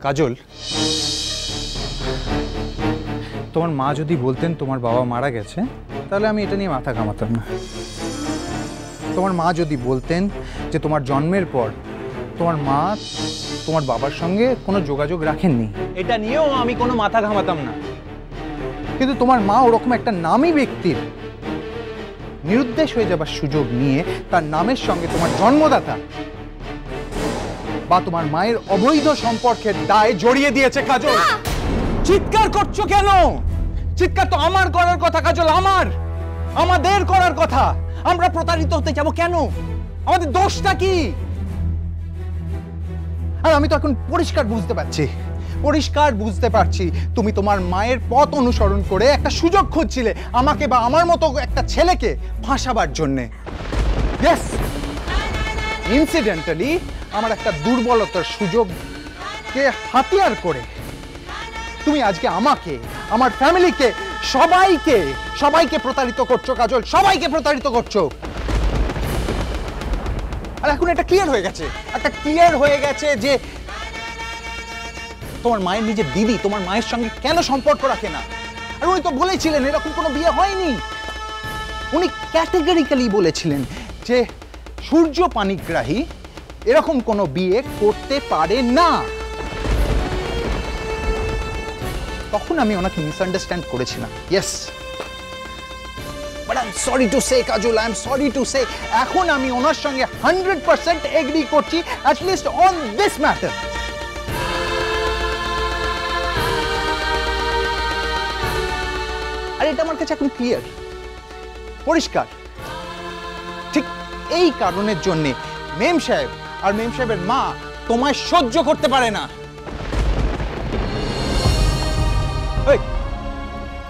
কাজল, তোমার মা যদি বলতেন তোমার বাবা মারা গেছে তাহলে আমি এটা নিয়ে মাথা ঘামাতাম না। তোমার মা যদি বলতেন যে তোমার জন্মের পর তোমার মা তোমার বাবার সঙ্গে কোনো যোগাযোগ রাখেননি, এটা নিয়েও আমি কোনো মাথা ঘামাতাম না। কিন্তু তোমার মা ওরকম একটা নামী ব্যক্তির নিরুদ্দেশ হয়ে যাবার সুযোগ নিয়ে তার নামের সঙ্গে তোমার জন্মদাতা বা তোমার মায়ের অবৈধ সম্পর্কের দায় জড়িয়ে দিয়েছে। কাজল, চিৎকার করছো কেন? চিৎকার তো আমার করার কথা কাজল, আমাদের করার কথা। আমরা প্রতারিত হতে যাব কেন? আমাদের দোষটা কি? আর আমি তো এখন পরিষ্কার বুঝতে পারছি তুমি তোমার মায়ের পথ অনুসরণ করে একটা সুযোগ খুঁজছিলে আমাকে বা আমার মতো একটা ছেলেকে ফাঁসাবার জন্যে। ইয়েস, ইনসিডেন্টালি আমার একটা দুর্বলতার সুযোগকে হাতিয়ার করে তুমি আজকে আমাকে, আমার ফ্যামিলিকে, সবাইকে প্রতারিত করছো কাজল, সবাইকে প্রতারিত করছো। আর এখন এটা ক্লিয়ার হয়ে গেছে যে তোমার মায়ের নিজের দিদি তোমার মায়ের সঙ্গে কেন সম্পর্ক রাখে না। আর উনি তো বলেছিলেন এরকম কোনো বিয়ে হয়নি। উনি ক্যাটেগরিক্যালি বলেছিলেন যে সূর্য পানিগ্রাহী এরকম কোনো বিয়ে করতে পারে না। তখন আমি ওনাকে মিসআন্ডারস্ট্যান্ড করেছিলাম। Yes, but I am sorry to say Kajol, I am sorry to say এখন আমি ওনার সঙ্গে 100% এগ্রি করছি, at least on this matter. আর এটা আমার কাছে এখন ক্লিয়ার, পরিষ্কার। ঠিক এই কারণের জন্য মেম সাহেব আর মেম সাহেবের মা তোমায় সহ্য করতে পারে না।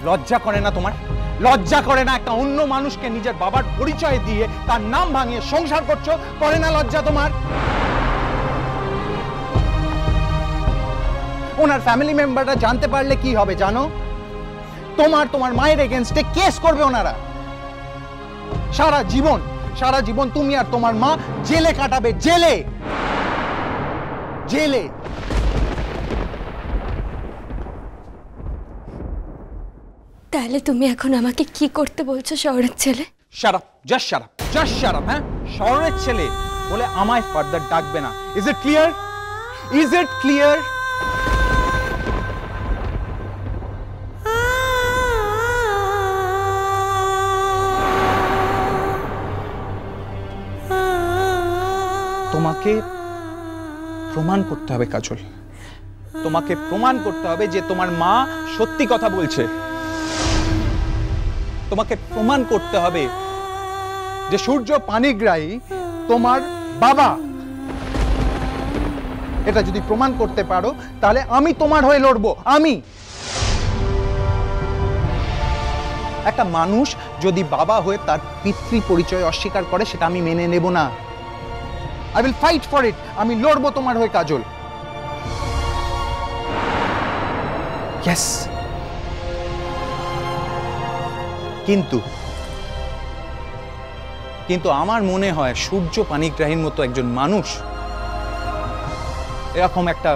লজ্জা করে না তোমার? লজ্জা করে না একটা অন্য মানুষকে নিজের বাবার পরিচয় দিয়ে তার নাম ভাঙিয়ে সংসার করছো? করে না লজ্জা তোমার? ওনার ফ্যামিলি মেম্বাররা জানতে পারলে কি হবে জানো? তোমার মায়ের এগেইনস্টে কেস করবে ওনারা। সারা জীবন তুমি আর তোমার মা জেলে কাটাবে, জেলে। তাহলে তুমি এখন আমাকে কি করতে বলছো শহরের ছেলে? Shut up, just shut up. হ্যাঁ, শহরের ছেলে বলে আমায় ফার্দার ডাকবে না। Is it clear? তোমাকে প্রমাণ করতে হবে কাজল, তোমাকে প্রমাণ করতে হবে যে তোমার মা সত্যি কথা বলছে। তোমাকে প্রমাণ করতে হবে যে সূর্য পানিগ্রাহী তোমার বাবা। এটা যদি প্রমাণ করতে পারো তাহলে আমি তোমার হয়ে লড়বো। আমি একটা মানুষ যদি বাবা হয়ে তার পিতৃ পরিচয় অস্বীকার করে সেটা আমি মেনে নেব না। I will fight for it. আমি লড়বো তোমার হয়ে কাজল। Yes. কিন্তু আমার মনে হয় সূর্য পানিগ্রাহীর মতো একজন মানুষ এরকম একটা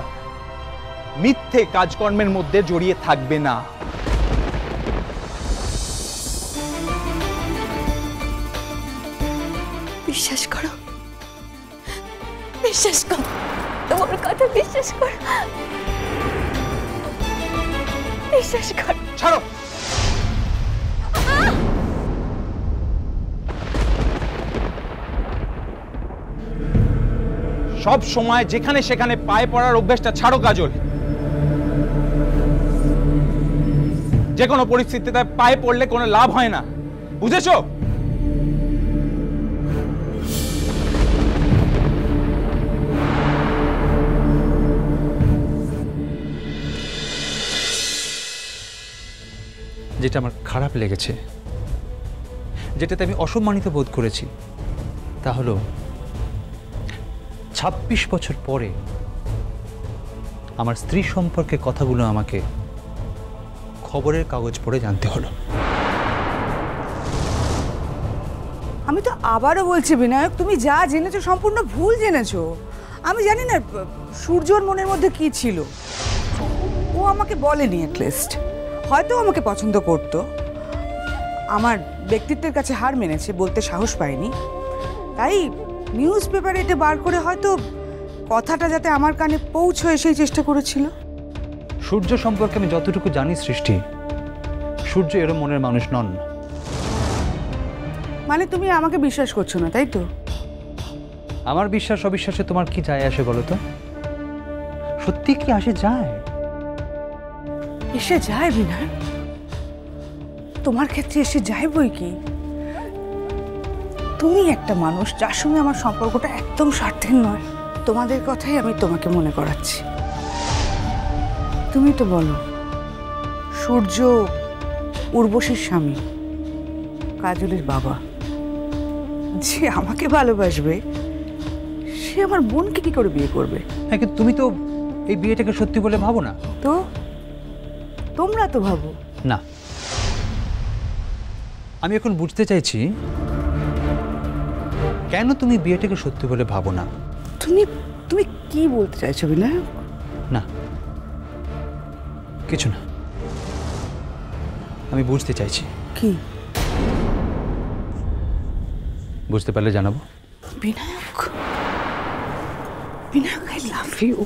মিথ্যে কাজকর্মের মধ্যে জড়িয়ে থাকবে না। বিশ্বাস করো, তোমার কথা বিশ্বাস কর। ছাড়ো। সব সময় যেখানে সেখানে পায়ে পড়ার অভ্যাসটা ছাড়ো কাজল। যে কোনো পরিস্থিতিতে পায়ে পড়লে কোনো লাভ হয় না, বুঝেছো? যেটা আমার খারাপ লেগেছে, যেটাতে আমি অসম্মানিত বোধ করেছি, তা হলো 26 বছর পরে আমার স্ত্রী সম্পর্কে কথাগুলো আমাকে খবরের কাগজ পড়ে জানতে হলো। আমি তো আবারও বলছি বিনায়ক, তুমি যা জেনেছো সম্পূর্ণ ভুল জেনেছো। আমি জানি না সূর্যর মনের মধ্যে কি ছিল, ও আমাকে বলেনি। অ্যাটলিস্ট হয়তো আমাকে পছন্দ করত, আমার ব্যক্তিত্বের কাছে হার মেনেছে, বলতে সাহস পায়নি। তাই নিউজ পেপারে এটা বার করে হয়তো কথাটা যাতে আমার কানে পৌঁছয় সেই চেষ্টা করেছিল। সূর্য সম্পর্কে আমি যতটুকু জানি সৃষ্টি, সূর্য এরম মনের মানুষ নন। মানে তুমি আমাকে বিশ্বাস করছো না, তাই তো? আমার বিশ্বাস অবিশ্বাসে তোমার কি যায় আসে বলো তো? সত্যি কি আসে যায়? এসে যায় বিনয়, তোমার ক্ষেত্রে এসে যায় বই কি। তুমি একটা মানুষ যার সঙ্গে আমার সম্পর্কটা একদম স্বার্থের নয়। তোমাদের কথাই আমি তোমাকে মনে করাচ্ছি। তুমি তো বলো সূর্য উর্বশীর স্বামী, কাজলের বাবা, যে আমাকে ভালোবাসবে সে আমার বোনকে কি করে বিয়ে করবে? হ্যাঁ, কিন্তু তুমি তো এই বিয়েটাকে সত্যি বলে ভাবো না। তো তোমরা তো ভাবো। না, আমি এখন বুঝতে চাইছি কেন তুমি বিয়েটাকে সত্যি বলে ভাবো না। তুমি তুমি কি বলতে চাইছো বিনয়? না, কিছু না, আমি বুঝতে চাইছি। কি বুঝতে পারলে জানাবো। Vinayak, Vinayak, I love you.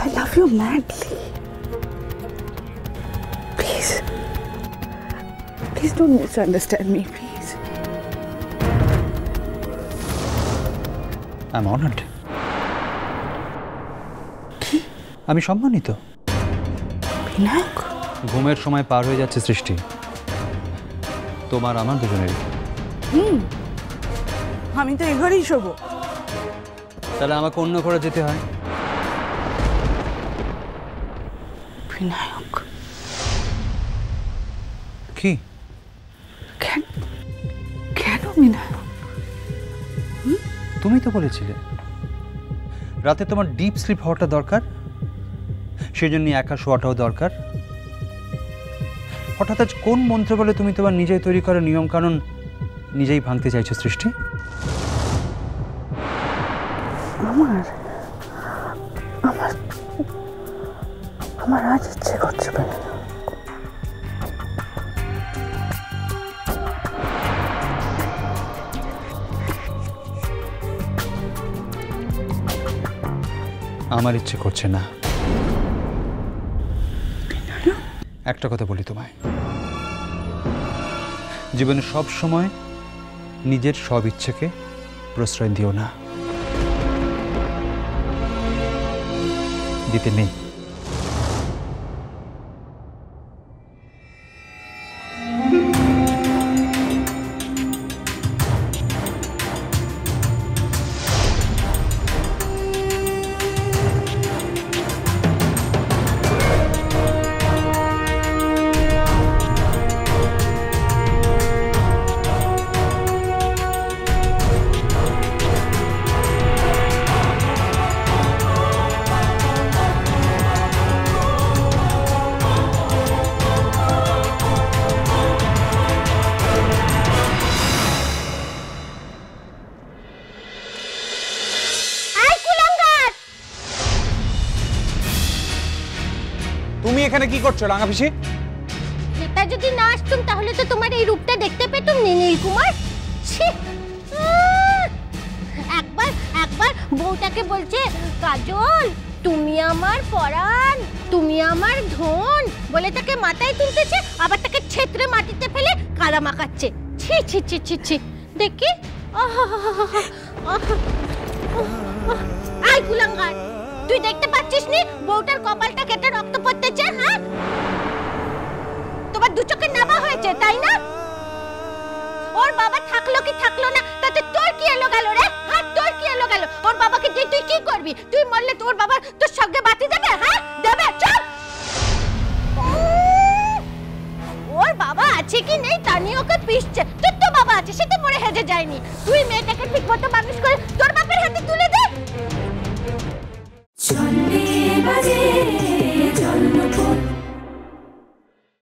I love you madly. Please, please don't misunderstand me, please. I'm honored. আমি সম্মানিত। বিনায়ক, ঘুমের সময় পার হয়ে যাচ্ছে সৃষ্টি, তোমার আমার দুজনেরই। আমি তো এই ঘরেই শোবো। তাহলে আমাকে অন্য ঘরে যেতে হয়। বিনায়ক, কি? কেন কেন বিনায়ক? তুমি তো বলেছিলে রাতে তোমার ডিপ স্লিপ হওয়াটা দরকার, সেই জন্য একা শোয়াটাও দরকার। হঠাৎ আজ কোন মন্ত্র বলে তুমি তোমার নিজেই তৈরি করা নিয়ম কানুন নিজেই ভাঙতে চাইছো সৃষ্টি? আমার আমার আমার আজ ইচ্ছে করছে বিনায়ক। আমার ইচ্ছে করছে না। একটা কথা বলি তোমায়, জীবনে সব সময় নিজের সব ইচ্ছেকে প্রশ্রয় দিও না, দিতে নেই। তুমি এখানে কি করছো রাঙা পিসি? এটা যদি না আসতুম তাহলে তো তোমার এই রূপটা দেখতে পেতুম নীলকুমার। ছি! একবার একবার বউটাকে বলছে কাজল তুমি আমার পরাণ, তুমি আমার ধন বলে তাকে মাথায় তুলতেছে, আবার তাকে ছেত্রে মাটিতে ফেলে কাদা মাখাচ্ছে। ছি ছি ছি ছি ছি, দেখি আই কুলাঙ্গার, তুই দেখতে পাচ্ছিস নি বউটার কপালটা কেটে রক্ত পড়তেছে? হ্যাঁ, তোমার দু চোখে নামা হয়েছে তাই না? ওর বাবা থাকলো কি থাকলো না তাতে তোর কি এলো গেল রে? হ্যাঁ, তোর কি এলো গেল? ওর বাবাকে দিয়ে তুই কি করবি? তুই মরলে তোর বাবা তোর সঙ্গে বাতি দেবে? হ্যাঁ দেবে? চল, ওর বাবা আছে কি নেই তা নিয়ে ওকে পিষছে। তোর তো বাবা আছে, সে তো মরে হেজে যায়নি। তুই মেয়েটাকে ঠিক মতো মানুষ করে তোর বাপের হাতে তুলে দে।